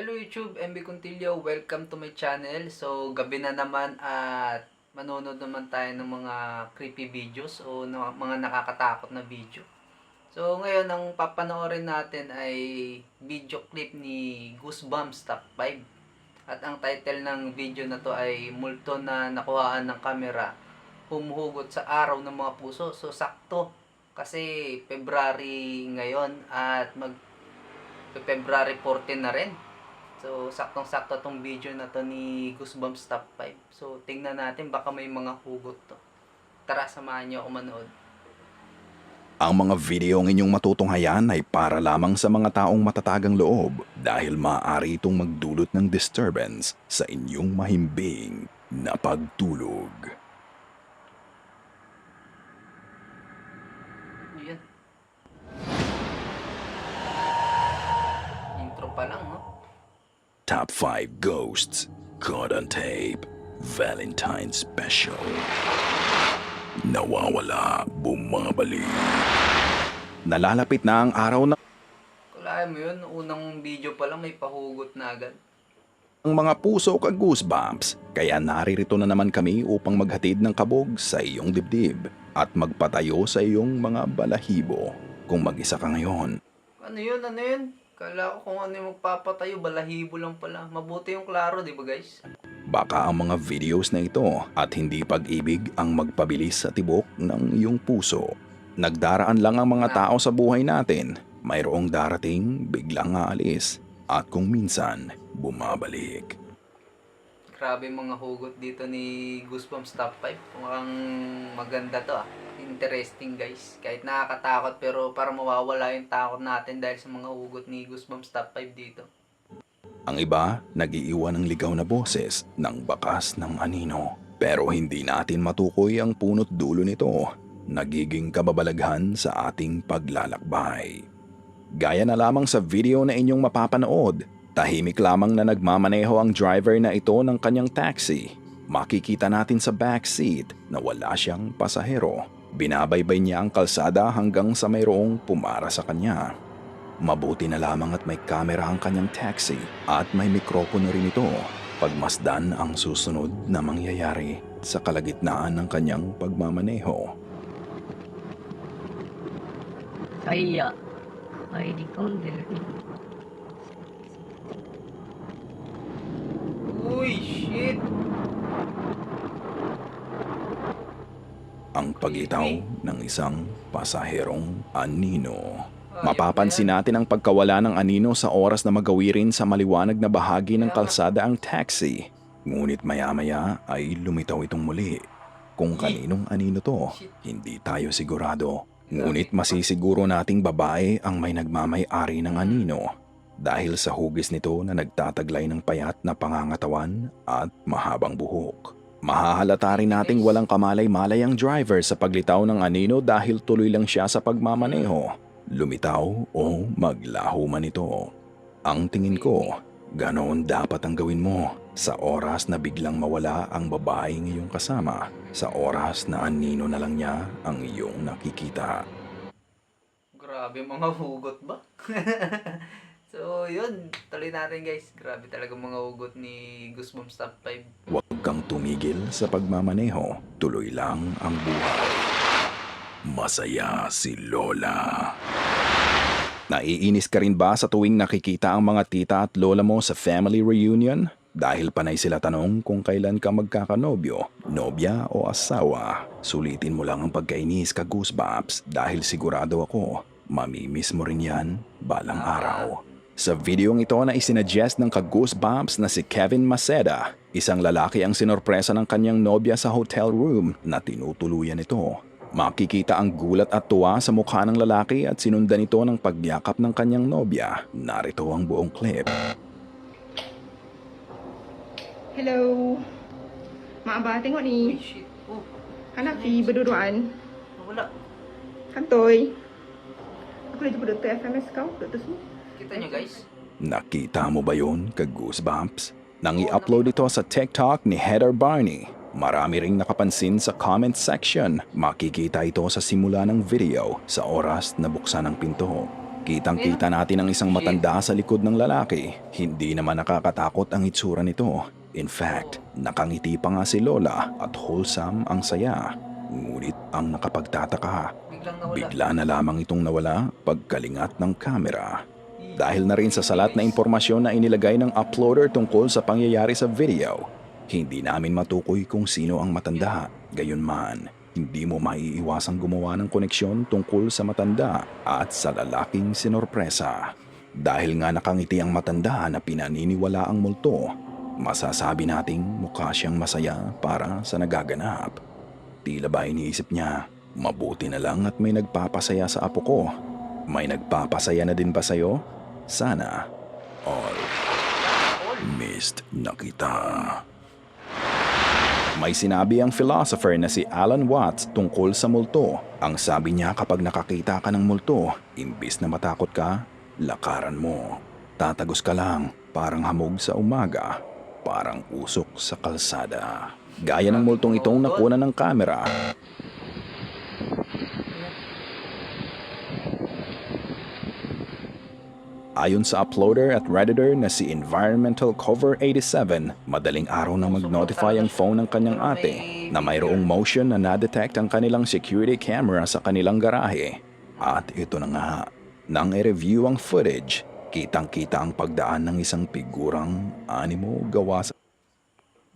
Hello YouTube, MB Contillo, welcome to my channel. So, gabi na naman at manonood naman tayo ng mga creepy videos o mga nakakatakot na video. So, ngayon ang papanoorin natin ay video clip ni Goosebumps Top 5. At ang title ng video na to ay multo na nakuhaan ng kamera, humuhugot sa araw ng mga puso. So, sakto kasi February ngayon at February 14 na rin. So, saktong-sakto tong video na to ni Goosebumps Top 5. So, tingnan natin baka may mga hugot to. Tara, samahan niyo ako manood. Ang mga video ng inyong matutunghayan ay para lamang sa mga taong matatagang loob dahil maaari itong magdulot ng disturbance sa inyong mahimbing na pagtulog. Yan. Intro pa lang, no? Top 5 Ghosts Caught on Tape Valentine Special. Nawawala, bumabalik. Nalalapit na ang araw na Kulayan mo yun, unang video pa lang may pahugot na agad. ang mga puso ka-goosebumps, kaya naririto na naman kami upang maghatid ng kabog sa iyong dibdib at magpatayo sa iyong mga balahibo. Kung mag-isa ka ngayon, Ano yun? Ano yun? Kala ko kung ano yung magpapatayo, balahibo lang pala. Mabuti yung klaro, di ba guys? baka ang mga videos na ito at hindi pag-ibig ang magpabilis sa tibok ng iyong puso. Nagdaraan lang ang mga tao sa buhay natin, mayroong darating, biglang aalis, at kung minsan, bumabalik. Grabe mga hugot dito ni Goosebumps Top 5. Mukhang maganda to ah. Interesting guys. Kahit nakakatakot pero para mawawala yung takot natin dahil sa mga hugot ni Goosebumps Top 5 dito. Ang iba, nag-iiwan ng ligaw na boses ng bakas ng anino. Pero hindi natin matukoy ang punot dulo nito. Nagiging kababalaghan sa ating paglalakbay. Gaya na lamang sa video na inyong mapapanood, tahimik lamang na nagmamaneho ang driver na ito ng kanyang taxi. Makikita natin sa backseat na wala siyang pasahero. Binabaybay niya ang kalsada hanggang sa mayroong pumara sa kanya. Mabuti na lamang at may kamera ang kanyang taxi at may mikropono rin ito. Pagmasdan ang susunod na mangyayari sa kalagitnaan ng kanyang pagmamaneho. Kaya,入り込んでる。 Uy, shit! Ang pagitaw ng isang pasaherong anino. Mapapansin natin ang pagkawala ng anino sa oras na magawirin sa maliwanag na bahagi ng kalsada ang taxi. Ngunit maya-maya ay lumitaw itong muli. Kung kaninong anino to, hindi tayo sigurado. Ngunit masisiguro nating babae ang may nagmamay-ari ng anino dahil sa hugis nito na nagtataglay ng payat na pangangatawan at mahabang buhok. Mahahalata rin nating walang kamalay-malay ang driver sa paglitaw ng anino dahil tuloy lang siya sa pagmamaneho. Lumitaw o maglaho man ito. Ang tingin ko, ganoon dapat ang gawin mo sa oras na biglang mawala ang babaeng iyong kasama, sa oras na anino na lang niya ang iyong nakikita. Grabe mga hugot ba? So, yun. Tuloy natin guys. Grabe talaga mga hugot ni Goosebumps Top 5. Huwag kang tumigil sa pagmamaneho, tuloy lang ang buhay. Masaya si Lola. Naiinis ka rin ba sa tuwing nakikita ang mga tita at lola mo sa family reunion? Dahil panay sila tanong kung kailan ka magkakanobyo, nobya o asawa. Sulitin mo lang ang pagkainis ka Goosebumps dahil sigurado ako, mamimiss mo rin yan balang araw. Sa videong ito na isinuggest ng ka-Goosebumps na si Kevin Maceda, isang lalaki ang sinorpresa ng kanyang nobya sa hotel room na tinutuluyan ito. Makikita ang gulat at tuwa sa mukha ng lalaki at sinundan ito ng pagyakap ng kanyang nobya. Narito ang buong clip. Hello. Mak Abah tengok Uy, ni. shit. Oh, Hanafi berduaan. wala. Kantoi. Aku dah jumpa Dr. FMS kau, Dr. Su. Kita nyo guys. Nakita mo ba yun, ka-Goosebumps? Nang i-upload ito sa TikTok ni Heather Barney, marami ring nakapansin sa comment section. Makikita ito sa simula ng video sa oras na buksan ang pinto. Kitang-kita natin ang isang matanda sa likod ng lalaki. Hindi naman nakakatakot ang itsura nito. In fact, nakangiti pa nga si Lola at wholesome ang saya. Ngunit ang nakapagtataka, Biglang nawala. bigla na lamang itong nawala pagkalingat ng kamera. Dahil na rin sa salat na impormasyon na inilagay ng uploader tungkol sa pangyayari sa video, hindi namin matukoy kung sino ang matanda. Gayunman, hindi mo maiiwasang gumawa ng koneksyon tungkol sa matanda at sa lalaking sinorpresa. Dahil nga nakangiti ang matanda na pinaniniwala ang multo, masasabi nating mukha siyang masaya para sa nagaganap. Tila ba iniisip niya, mabuti na lang at may nagpapasaya sa apo ko. May nagpapasaya na din ba sa'yo? Sana all missed na kita. May sinabi ang philosopher na si Alan Watts tungkol sa multo. Ang sabi niya, kapag nakakita ka ng multo, imbis na matakot ka, lakaran mo. Tatagos ka lang, parang hamog sa umaga, parang usok sa kalsada. Gaya ng multong itong nakuna ng kamera. Ayon sa uploader at redditor na si Environmental Cover 87, madaling araw na mag-notify ang phone ng kanyang ate na mayroong motion na na-detect ang kanilang security camera sa kanilang garahe. At ito na nga, nang i-review ang footage, kitang-kita ang pagdaan ng isang figurang animo gawa sa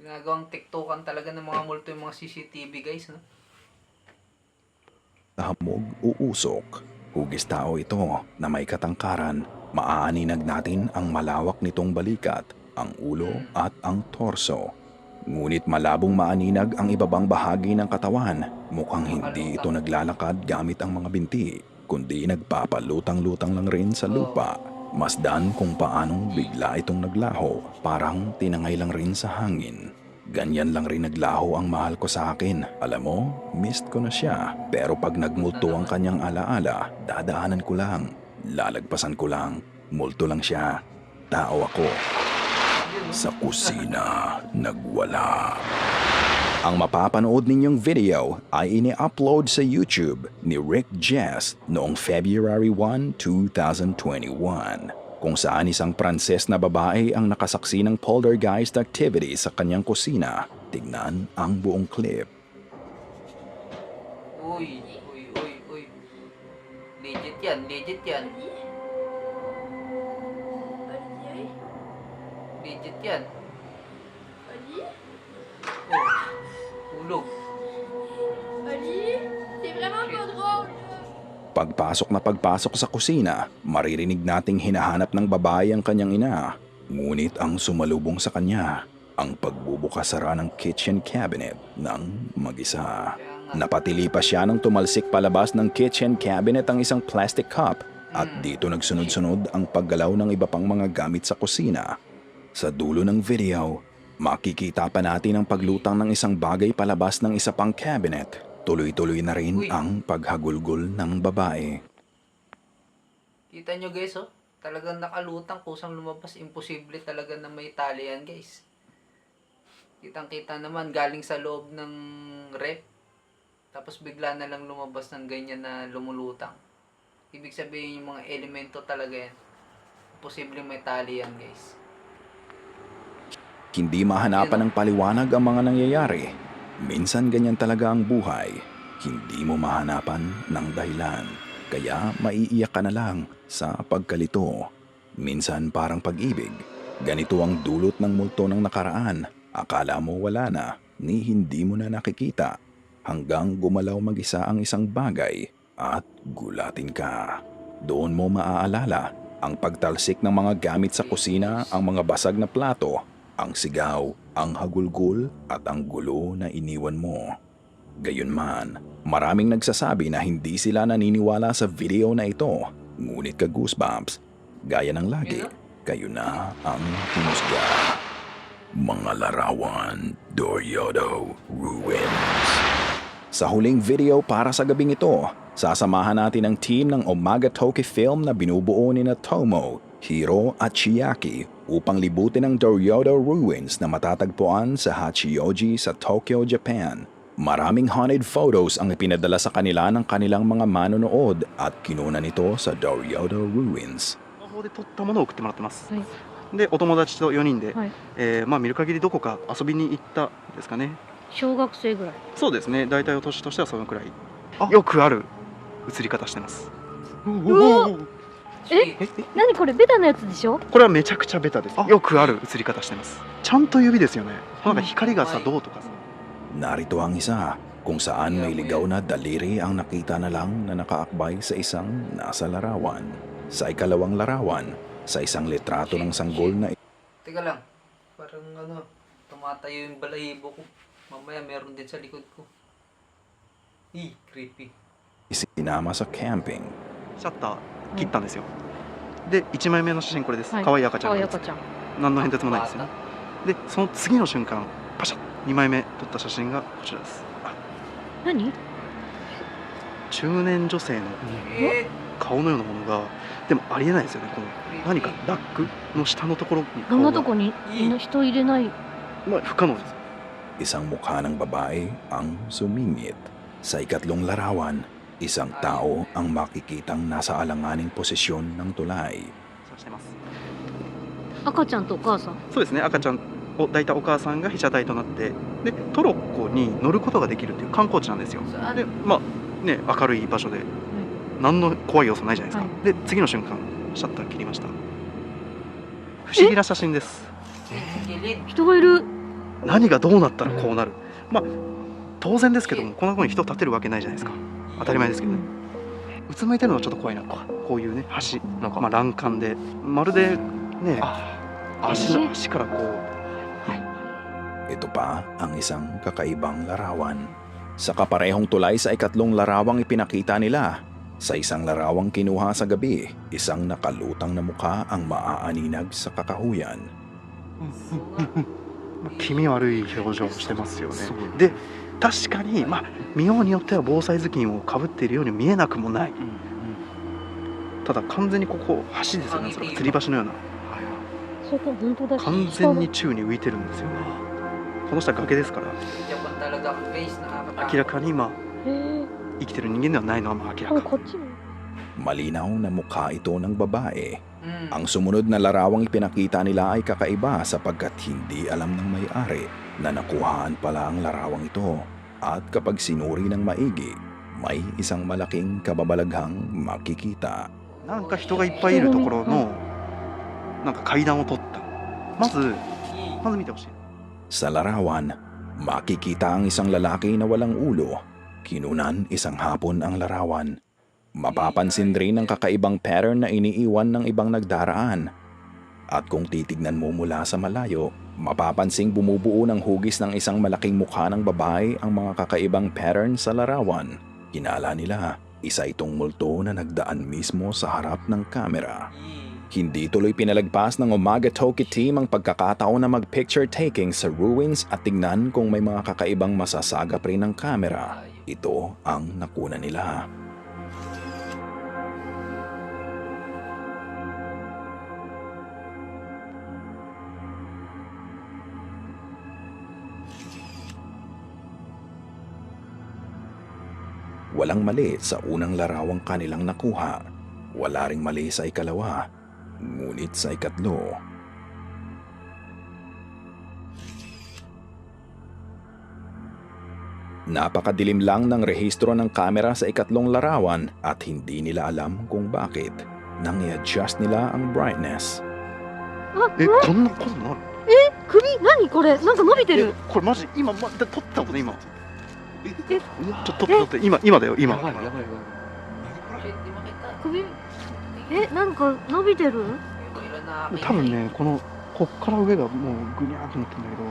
Ginagawang tiktokan talaga ng mga multo yung mga CCTV guys, no? hamog uusok. Hugis tao ito na may katangkaran. Maaaninag natin ang malawak nitong balikat, ang ulo at ang torso. Ngunit malabong maaninag ang ibabang bahagi ng katawan. Mukhang hindi ito naglalakad gamit ang mga binti, kundi nagpapalutang-lutang lang rin sa lupa. Masdan kung paanong bigla itong naglaho, parang tinangay lang rin sa hangin. Ganyan lang rin naglaho ang mahal ko sa akin. Alam mo, missed ko na siya. Pero pag nagmulto ang kanyang alaala, dadaanan ko lang. Lalagpasan ko lang. Multo lang siya. Tao ako. Sa kusina, nagwala. Ang mapapanood ninyong video ay ini-upload sa YouTube ni Rick Jess noong February 1, 2021, kung saan isang Pranses na babae ang nakasaksi ng poltergeist activity sa kanyang kusina. Tignan ang buong clip. Uy. Legit yan. Legit yan. Oh, ulog. C'est vraiment pas drôle. Pagpasok sa kusina, maririnig nating hinahanap ng babae ang kanyang ina. Ngunit ang sumalubong sa kanya, ang pagbubukas-sara ng kitchen cabinet ng mag-isa. Napatili pa siya nang tumalsik palabas ng kitchen cabinet ang isang plastic cup at dito nagsunod-sunod ang paggalaw ng iba pang mga gamit sa kusina. Sa dulo ng video, makikita pa natin ang paglutang ng isang bagay palabas ng isa pang cabinet. Tuloy-tuloy na rin ang paghagulgol ng babae. Kita nyo guys, oh. Talagang nakalutang, kusang lumabas. Imposible talaga na may tali yan guys. Kitang-kita naman, galing sa loob ng rep. Tapos bigla na lang lumabas ng ganyan na lumulutang. Ibig sabihin yung mga elemento talaga yan. Posibleng may tali yan guys. Hindi mahanapan ng paliwanag ang mga nangyayari. Minsan ganyan talaga ang buhay. Hindi mo mahanapan ng dahilan. Kaya maiiyak ka na lang sa pagkalito. Minsan parang pag-ibig. Ganito ang dulot ng multo ng nakaraan. Akala mo wala na, ni hindi mo na nakikita. Hanggang gumalaw mag-isa ang isang bagay at gulatin ka. Doon mo maaalala ang pagtalsik ng mga gamit sa kusina, ang mga basag na plato, ang sigaw, ang hagulgol at ang gulo na iniwan mo. Gayunman, maraming nagsasabi na hindi sila naniniwala sa video na ito. Ngunit ka-goosebumps, gaya ng lagi, kayo na ang humusga. Mga larawan, Doryodo Ruins. Sa huling video para sa gabing ito, sasamahan natin ang team ng Umaga Toki Film na binubuo ni na Tomo, Hiro at Chiaki upang libutin ang Doryodo Ruins na matatagpuan sa Hachioji sa Tokyo, Japan. Maraming haunted photos ang ipinadala sa kanila ng kanilang mga manonood at kinuna nito sa Doriodo Ruins. スマホで撮ったものを送ってもらってます、はいでお友達と4人で、はいまあ見る限りどこか遊びに行ったんですかね。小学生ぐらい。そうですね、大体お年としてはそのくらい。よくある映り方してます。え何これベタなやつでしょ？これはめちゃくちゃベタです。よくある映り方してます。ちゃんと指ですよね。なんか光がさ、どうとかさ。 Narito ang isa kung saan may ligaw na daliri ang nakita na lang na nakaakbay sa isang nasa larawan. Sa ikalawang larawan, sa isang litrato ng sanggol na Teka lang. Parang ano, tumatayo yung balahibo ko. Mamaya meron din sa likod ko. Creepy. isinama sa camping. シャッター切ったんですよ。で1枚目の写真これです。はい可愛い赤ちゃん可愛いのやつ。赤ちゃん。何の変哲もないですよね。でその次の瞬間パシャッ2枚目撮った写真がこちらです。何？中年女性のえ顔のようなものがでもありえないですよね。この何かラックの下のところにこん顔がなとこに人入れない。まあ不可能です。 Isang mukha ng babae ang sumingit. Sa ikatlong larawan, isang tao ang makikitang nasa alanganing posisyon ng tulay. そうしてます。赤ちゃんとお母さん。そうですね、赤ちゃんを抱いたお母さんが被写体となってでトロッコに乗ることができるっていう観光地なんですよ。 Saan? でまあね明るい場所で何の怖い要素ないじゃないですか、はで次の瞬間シャッター切りました。不思議な写真です。 Gilid. 人がいる。何がどうなったらこうなる、まあ当然ですけどもこんな風に人立てるわけないじゃないですか。当たり前ですけどね。うつむいてるのはちょっと怖いなと。こういうね橋なんかまあ欄干でまるでね足からこう Ito pa ang isang kakaibang larawan. Sa kaparehong tulay sa ikatlong larawang ipinakita nila. Sa isang larawang kinuha sa gabi, isang nakalutang na mukha ang maaaninag sa kakahuyan. 気味悪い表情をしてますよね。で確かにまあ見ようによっては防災頭巾をかぶっているように見えなくもない、ただ完全にここ橋ですよね。それ吊り橋のようなそこ本当だし。完全に宙に浮いてるんですよね。この下崖ですから Japan talaga guys, nakakatakot. 明らかに今へえ。生きてる人間ではないのはまあ明らか。こっちも。 Malinaw na mukha ito ng babae. Mm. Ang sumunod na larawang ipinakita nila ay kakaiba sapagkat hindi alam ng may-ari na nakuhaan pala ang larawang ito. At kapag sinuri ng maigi, may isang malaking kababalaghang makikita. なんか人がいっぱいいるところのなんか階段を取った。まず見てほしい。 Sa larawan, makikita ang isang lalaki na walang ulo. Kinunan isang hapon ang larawan. Mapapansin rin ang kakaibang pattern na iniiwan ng ibang nagdaraan. At kung titignan mo mula sa malayo, mapapansing bumubuo ng hugis ng isang malaking mukha ng babae ang mga kakaibang pattern sa larawan. Kinala nila, isa itong multo na nagdaan mismo sa harap ng kamera. Hindi tuloy pinalagpas ng Umaga Toki team ang pagkakataon na mag-picture taking sa ruins at tingnan kung may mga kakaibang masasagap rin ng kamera. Ito ang nakuna nila. Walang mali sa unang larawang kanilang nakuha. Wala ring mali sa ikalawa. Ngunit sa ikatlo, napakadilim lang ng rehistro ng kamera sa ikatlong larawan at hindi nila alam kung bakit. Nang i-adjust nila ang brightness. こんなことなる？首何これ？なんか伸びてる。これマジ今撮ったもんね今。えちょっと撮って今だよ今。 Shit, di makita. 首なんか伸びてる？ Kailan nakakita? 多分ねこっから上がもうぐにゃーってなってんだけど。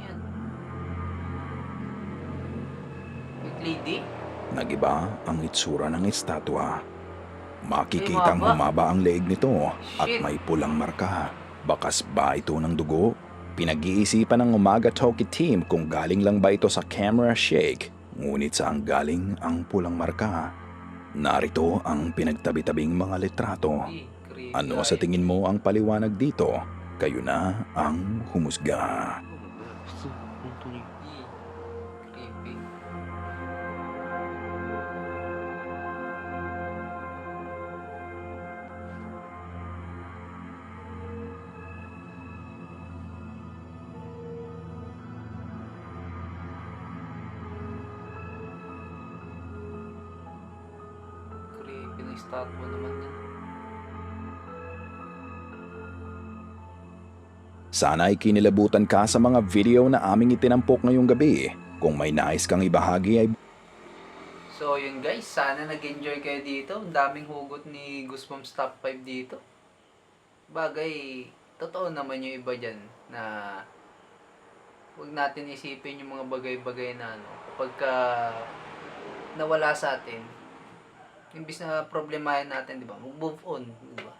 Yan. Wait, lady? Nagiba ang itsura ng estatwa. Makikitang humaba ang leeg nito at may pulang marka. Bakas ba ito ng dugo? Pinag-iisipan ng Umaga Toki team kung galing lang ba ito sa camera shake. Ngunit saan galing ang pulang marka? Narito ang pinagtabi-tabing mga litrato. Creepy. Ano sa tingin mo ang paliwanag dito? Kayo na ang humusga. 普通本当に Creepy. Creepy ng statue naman yan. Sana ay kinilabutan ka sa mga video na aming itinampok ngayong gabi. Kung may nais kang ibahagi ay So yun guys, sana nag-enjoy kayo dito. Ang daming hugot ni Goosebumps Top 5 dito. Bagay, totoo naman yung iba dyan na huwag natin isipin yung mga bagay-bagay na ano. Kapag nawala sa atin, imbis na problemahin natin, di ba? Move on, di ba?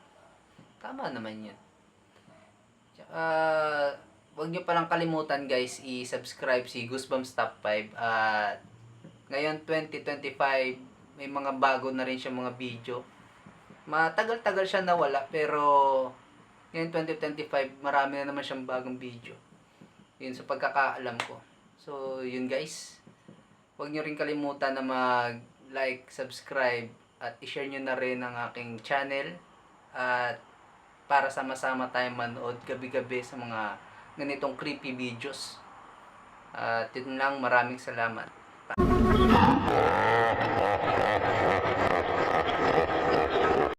Tama naman yun. Tsaka, huwag nyo palang kalimutan guys, i-subscribe si Goosebumps Top 5 at ngayon 2025 may mga bago na rin siya mga video. Matagal-tagal siya nawala pero ngayon 2025 marami na naman siyang bagong video. Yun sa pagkakaalam ko. So yun guys. Huwag niyo rin kalimutan na mag-like, subscribe at i-share niyo na rin ang aking channel at para sama-sama tayong manood gabi-gabi sa mga ganitong creepy videos. At yun lang, maraming salamat.